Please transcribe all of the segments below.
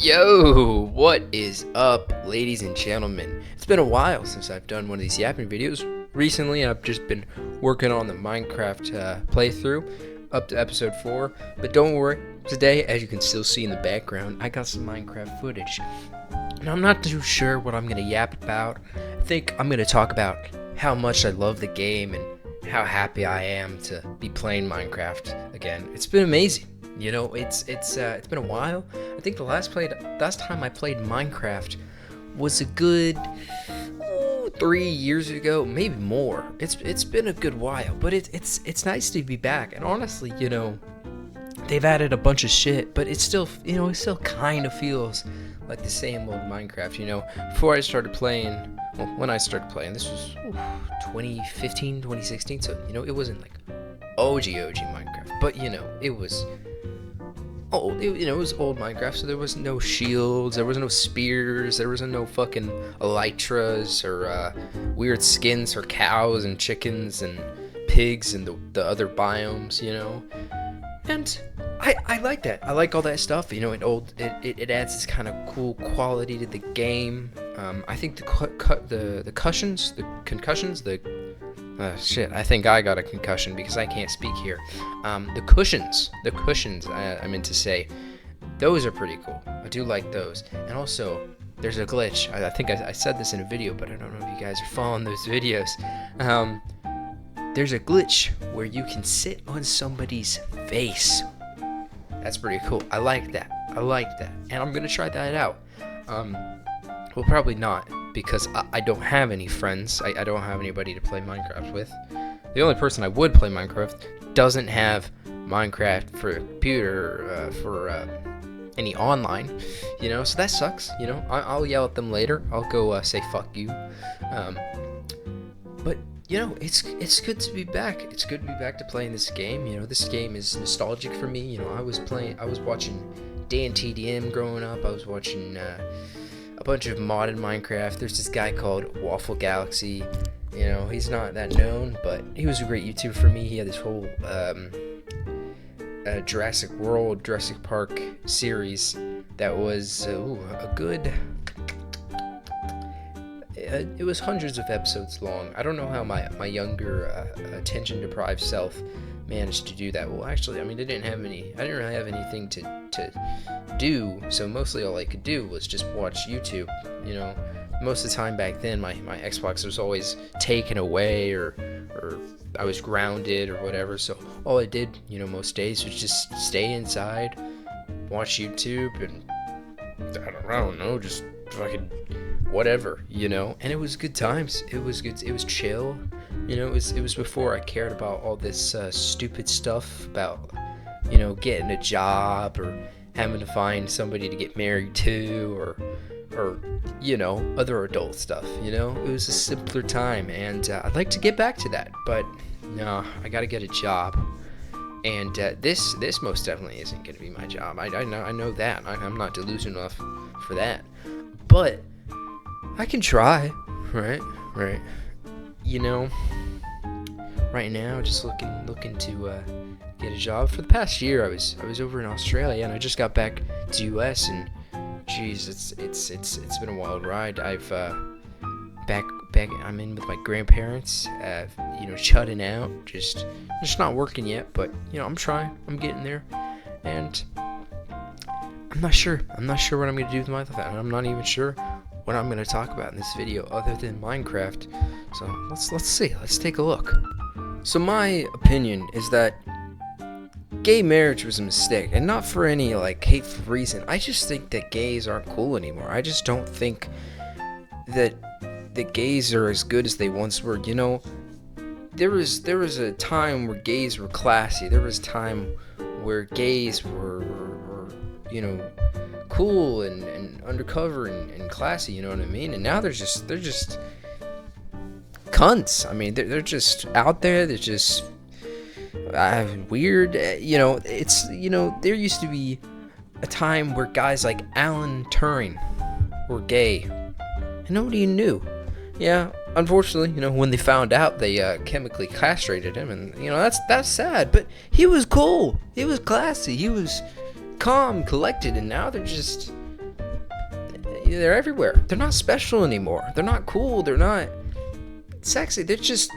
Yo, what is up, ladies and gentlemen? It's been a while since I've done one of these yapping videos. Recently, I've just been working on the Minecraft playthrough up to episode 4. But don't worry, today, as you can still see in the background, I got some Minecraft footage. And I'm not too sure what I'm going to yap about. I think I'm going to talk about how much I love the game and how happy I am to be playing Minecraft again. It's been amazing. You know, it's been a while. I think the last time I played Minecraft was a good 3 years ago, maybe more. It's been a good while, but it's nice to be back. And honestly, you know, they've added a bunch of shit, but it still kind of feels like the same old Minecraft. You know, before I started playing, well, when I started playing, this was 2015, 2016. So you know, it wasn't like OG Minecraft, but you know, it was old. It was old Minecraft, so there was no shields, there was no spears, there was no fucking elytras or weird skins for cows and chickens and pigs and the other biomes, you know. And I like that. I like all that stuff. You know, it adds this kind of cool quality to the game. I think the concussions. Shit, I think I got a concussion because I can't speak here. The cushions, I meant to say, those are pretty cool. I do like those. And also, there's a glitch. I think I said this in a video, but I don't know if you guys are following those videos. There's a glitch where you can sit on somebody's face. That's pretty cool. I like that. And I'm going to try that out. Well, probably not, because I don't have any friends. I don't have anybody to play Minecraft with. The only person I would play Minecraft doesn't have Minecraft for a computer, for any online, you know, so that sucks, you know. I'll yell at them later. I'll go say fuck you. But, you know, it's good to be back. It's good to be back to playing this game. You know, this game is nostalgic for me. You know, I was watching Dan TDM growing up. I was watching a bunch of modded Minecraft. There's this guy called Waffle Galaxy. You know, he's not that known, but he was a great YouTuber for me. He had this whole Jurassic World, Jurassic Park series that was a good. It was hundreds of episodes long. I don't know how my younger attention-deprived self managed to do that. Well, actually, I mean, I didn't really have anything to do, so mostly all I could do was just watch YouTube. You know, most of the time back then, my Xbox was always taken away or I was grounded or whatever. So all I did, you know, most days was just stay inside, watch YouTube, and I don't know, just fucking whatever, you know. And it was good times. It was good. It was chill. You know, it was before I cared about all this stupid stuff about, you know, getting a job or having to find somebody to get married to or you know, other adult stuff. You know, it was a simpler time, and I'd like to get back to that, but no, I gotta get a job. And this most definitely isn't gonna be my job. I know that. I'm not delusional enough for that, but I can try, right? You know, right now, just looking to get a job. For the past year, I was over in Australia, and I just got back to US, and geez, it's been a wild ride. I've back I'm in with my grandparents, you know, shutting out, just not working yet, but you know, I'm trying, I'm getting there, and I'm not sure what I'm gonna do with my life, and I'm not even sure what I'm going to talk about in this video other than Minecraft. So let's see. Let's take a look. So my opinion is that gay marriage was a mistake, and not for any like hateful reason. I just think that gays aren't cool anymore. I just don't think that the gays are as good as they once were. You know, there was a time where gays were classy. There was a time where gays were you know, cool and undercover and classy, you know what I mean? And now they're just cunts. I mean, they're just out there. They're just weird. You know, there used to be a time where guys like Alan Turing were gay, and nobody knew. Yeah, unfortunately, you know, when they found out, they chemically castrated him, and you know, that's sad. But he was cool. He was classy. He was calm, collected, and now they're just they're everywhere. They're not special anymore. They're not cool. They're not sexy. They're just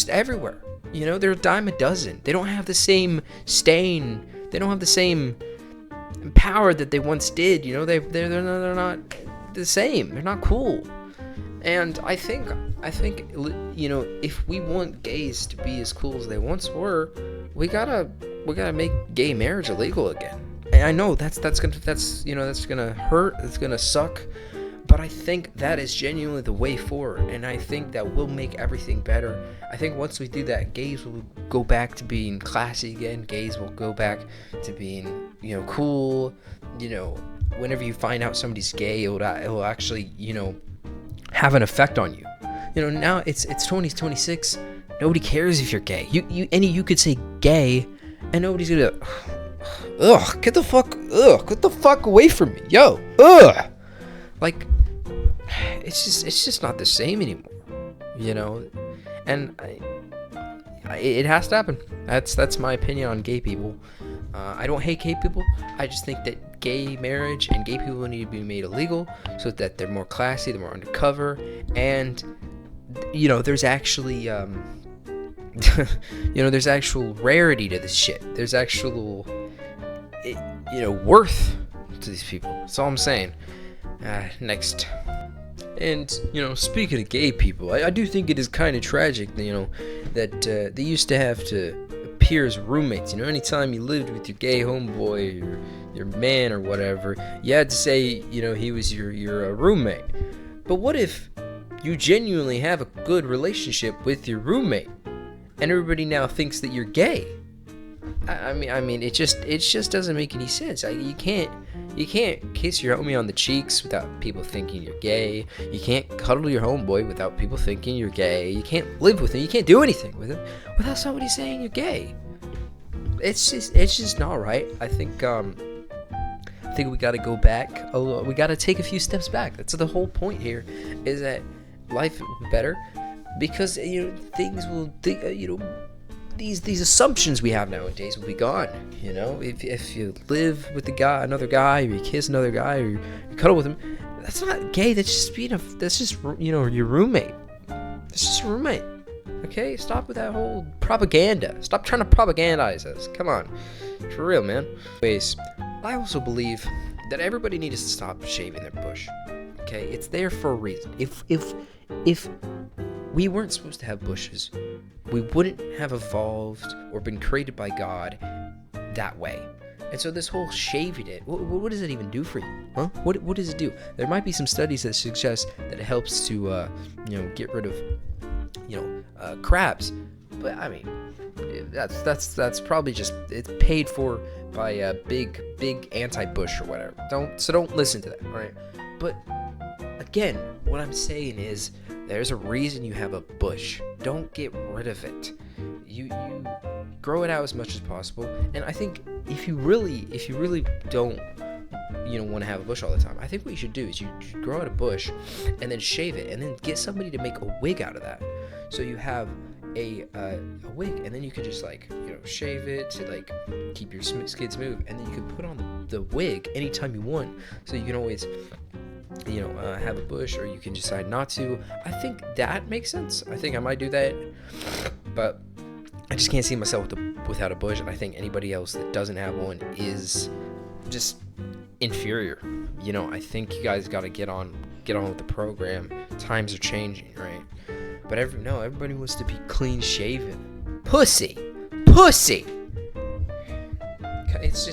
everywhere. You know, they're a dime a dozen. They don't have the same stain. They don't have the same power that they once did. You know, they're not the same. They're not cool. And I think you know, if we want gays to be as cool as they once were, we gotta make gay marriage illegal again. And I know that's gonna hurt. It's gonna suck. But I think that is genuinely the way forward, and I think that will make everything better. I think once we do that, gays will go back to being classy again. Gays will go back to being, you know, cool. You know, whenever you find out somebody's gay, it will actually, you know, have an effect on you. You know, now it's 2026. Nobody cares if you're gay. You could say gay, and nobody's gonna. Ugh, get the fuck away from me, yo. Ugh. Like, it's just not the same anymore, you know, and it has to happen. That's my opinion on gay people. I don't hate gay people. I just think that gay marriage and gay people need to be made illegal so that they're more classy, they're more undercover, and you know, there's actually you know, there's actual rarity to this shit. There's actual you know, worth to these people. That's all I'm saying. Next. And, you know, speaking of gay people, I do think it is kind of tragic, you know, that they used to have to appear as roommates. You know, anytime you lived with your gay homeboy or your man or whatever, you had to say, you know, he was your roommate. But what if you genuinely have a good relationship with your roommate and everybody now thinks that you're gay? I mean, it just doesn't make any sense. You can't kiss your homie on the cheeks without people thinking you're gay. You can't cuddle your homeboy without people thinking you're gay. You can't live with him. You can't do anything with him without somebody saying you're gay. It's just not right. I think we got to go back. We got to take a few steps back. That's the whole point here, is that life will be better because, you know, things will, you know, these assumptions we have nowadays will be gone. You know, if you live with another guy, or you kiss another guy, or you cuddle with him, that's not gay. That's just, you know, that's just, you know, your roommate. That's just a roommate. Okay, stop with that whole propaganda. Stop trying to propagandize us. Come on, for real, man. Anyways, I also believe that everybody needs to stop shaving their bush. Okay, it's there for a reason. If we weren't supposed to have bushes, we wouldn't have evolved or been created by God that way. And so this whole shaving it, what does it even do for you? Huh? What does it do? There might be some studies that suggest that it helps to, you know, get rid of, you know, crabs. But I mean, that's probably just, it's paid for by a big anti-bush or whatever. Don't listen to that, all right? But again, what I'm saying is, there's a reason you have a bush. Don't get rid of it. You grow it out as much as possible. And I think if you really don't, you know, want to have a bush all the time, I think what you should do is you grow out a bush and then shave it and then get somebody to make a wig out of that. So you have a wig, and then you can just, like, you know, shave it to, like, keep your skin smooth, and then you can put on the wig anytime you want. So you can always, you know, have a bush, or you can decide not to. I think that makes sense. I think I might do that, but I just can't see myself without a bush. And I think anybody else that doesn't have one is just inferior. You know, I think you guys got to get on with the program. Times are changing, right? But everybody wants to be clean shaven. Pussy. It's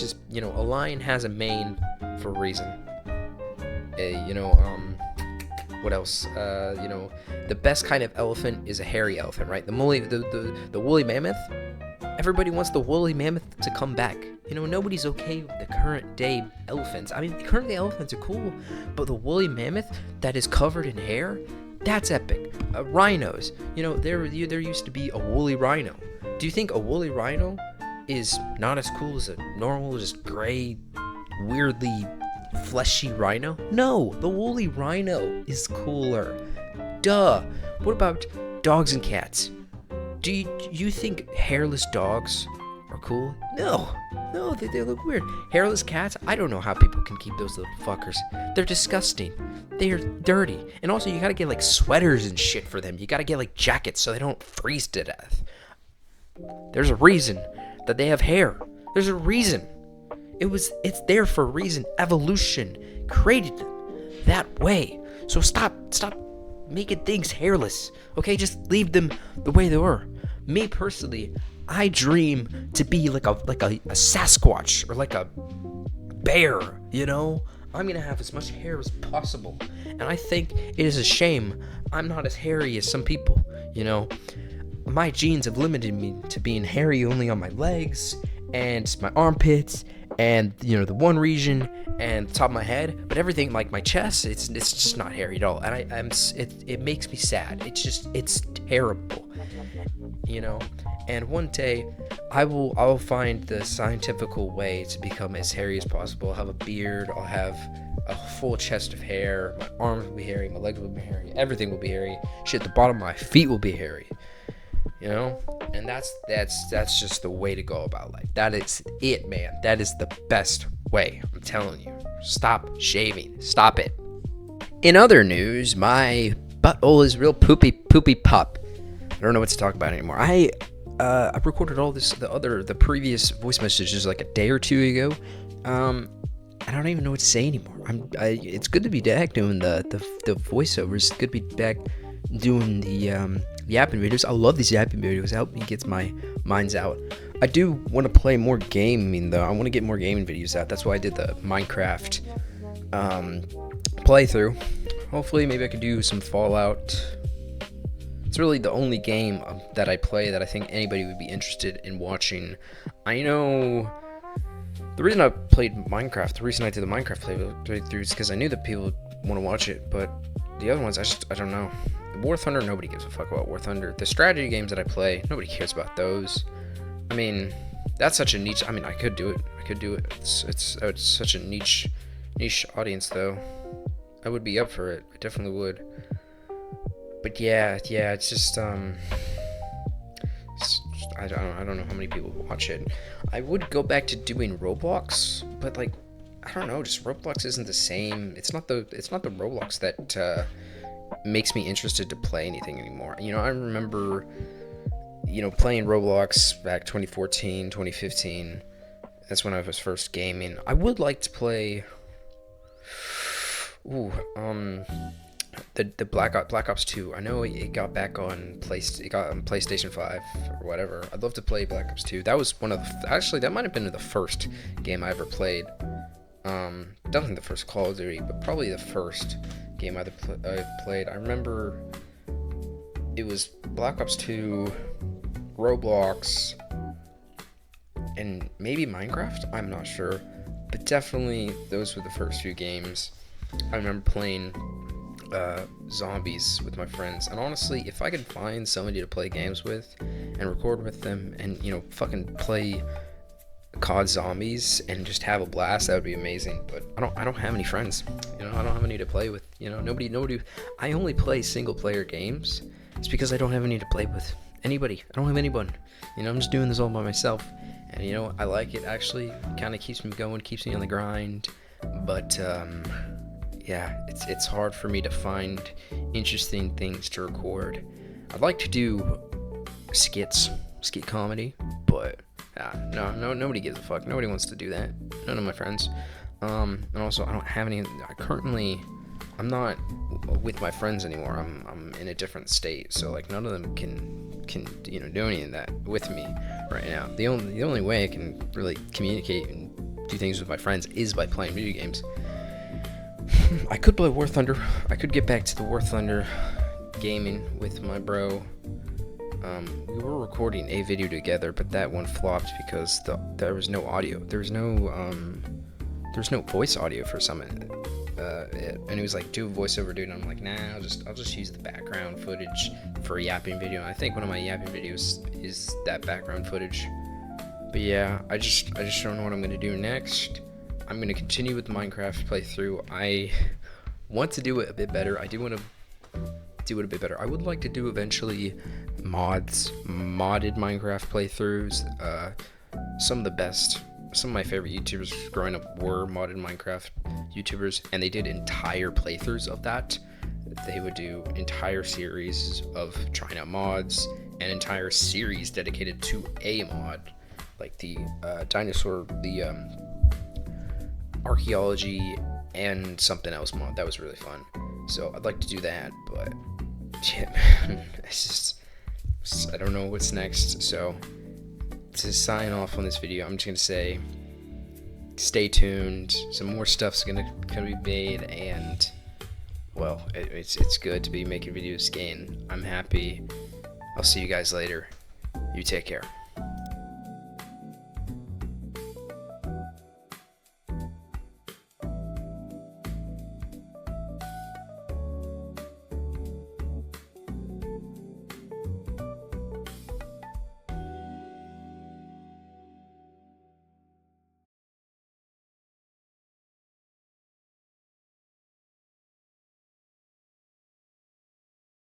just, you know, a lion has a mane for a reason. You know, what else? You know, the best kind of elephant is a hairy elephant, right? The woolly mammoth. Everybody wants the woolly mammoth to come back. You know, nobody's okay with the current day elephants. I mean, the current day elephants are cool, but the woolly mammoth that is covered in hair, that's epic. Rhinos. You know, there used to be a woolly rhino. Do you think a woolly rhino is not as cool as a normal, just gray, weirdly fleshy rhino? No, the woolly rhino is cooler. Duh. What about dogs and cats? Do you think hairless dogs are cool. No, they look weird. Hairless cats, I don't know how people can keep those little fuckers. They're disgusting. They are dirty. And also, you gotta get like sweaters and shit for them. You gotta get like jackets so they don't freeze to death. There's a reason that they have hair. There's a reason. It's there for a reason. Evolution created them that way. So stop making things hairless. Okay, just leave them the way they were. Me personally, I dream to be like a Sasquatch or like a bear, you know? I'm gonna have as much hair as possible. And I think it is a shame I'm not as hairy as some people, you know? My genes have limited me to being hairy only on my legs and my armpits and, you know, the one region and the top of my head, but everything like my chest, it's just not hairy at all. And it makes me sad. It's terrible, you know. And one day I'll find the scientific way to become as hairy as possible. I'll have a beard, I'll have a full chest of hair, my arms will be hairy, my legs will be hairy, everything will be hairy. Shit, the bottom of my feet will be hairy. You know? And that's just the way to go about life. That is it, man. That is the best way. I'm telling you. Stop shaving. Stop it. In other news, my butthole is real poopy pup. I don't know what to talk about anymore. I recorded all this the previous voice messages like a day or two ago. I don't even know what to say anymore. It's good to be back doing the voiceovers. It's good to be back doing the yapping videos. I love these yapping videos. It helps me get my minds out. I do want to play more gaming though. I want to get more gaming videos out. That's why I did the Minecraft playthrough. Hopefully maybe I could do some Fallout. It's really the only game that I play that I think anybody would be interested in watching. I know the reason I played Minecraft, the reason I did the Minecraft playthrough is because I knew that people would want to watch it, but the other ones, I don't know. War Thunder, nobody gives a fuck about War Thunder. The strategy games that I play, nobody cares about those. I mean, that's such a niche. I mean, I could do it. It's such a niche audience, though. I would be up for it. I definitely would. But yeah, it's just I don't know how many people watch it. I would go back to doing Roblox, but like, I don't know, just Roblox isn't the same. It's not the Roblox that makes me interested to play anything anymore. You know, I remember, you know, playing Roblox back 2014, 2015. That's when I was first gaming. I would like to play the Black Ops 2. I know it got back on PlayStation 5 or whatever. I'd love to play Black Ops 2. That was one of the, actually that might have been the first game I ever played. Definitely the first Call of Duty, but probably the first game I played. I remember it was Black Ops 2, Roblox, and maybe Minecraft. I'm not sure, but definitely those were the first few games. I remember playing zombies with my friends, and honestly, if I could find somebody to play games with and record with them and, you know, fucking play COD Zombies and just have a blast, that would be amazing. But I don't have any friends, you know. I don't have any to play with, you know. Nobody. I only play single player games. It's because I don't have any to play with anybody. I don't have anyone, you know. I'm just doing this all by myself, and you know, I like it. Actually, kind of keeps me going, keeps me on the grind. But yeah, it's hard for me to find interesting things to record. I'd like to do skit comedy, but no, nobody gives a fuck. Nobody wants to do that. None of my friends. And also, I don't have any. I'm not with my friends anymore. I'm in a different state, so like none of them can you know, do any of that with me right now. The only way I can really communicate and do things with my friends is by playing video games. I could play War Thunder. I could get back to the War Thunder gaming with my bro. We were recording a video together, but that one flopped because there was no audio. There was no voice audio for some and he was like, do a voiceover, dude. And I'm like, nah, I'll just use the background footage for a yapping video. I think one of my yapping videos is that background footage. But yeah, I just don't know what I'm gonna do next. I'm gonna continue with the Minecraft playthrough. I want to do it a bit better. I do want to do it a bit better. I would like to do eventually modded Minecraft playthroughs. some of the best, some of my favorite YouTubers growing up were modded Minecraft YouTubers, and they did entire playthroughs of that. They would do entire series of trying out mods, an entire series dedicated to a mod, like the dinosaur, the archaeology, and something else mod. That was really fun. So I'd like to do that, but yeah, man, it's just, I don't know what's next. So to sign off on this video, I'm just gonna say stay tuned. Some more stuff's gonna be made, and well, it's good to be making videos again. I'm happy. I'll see you guys later. You take care.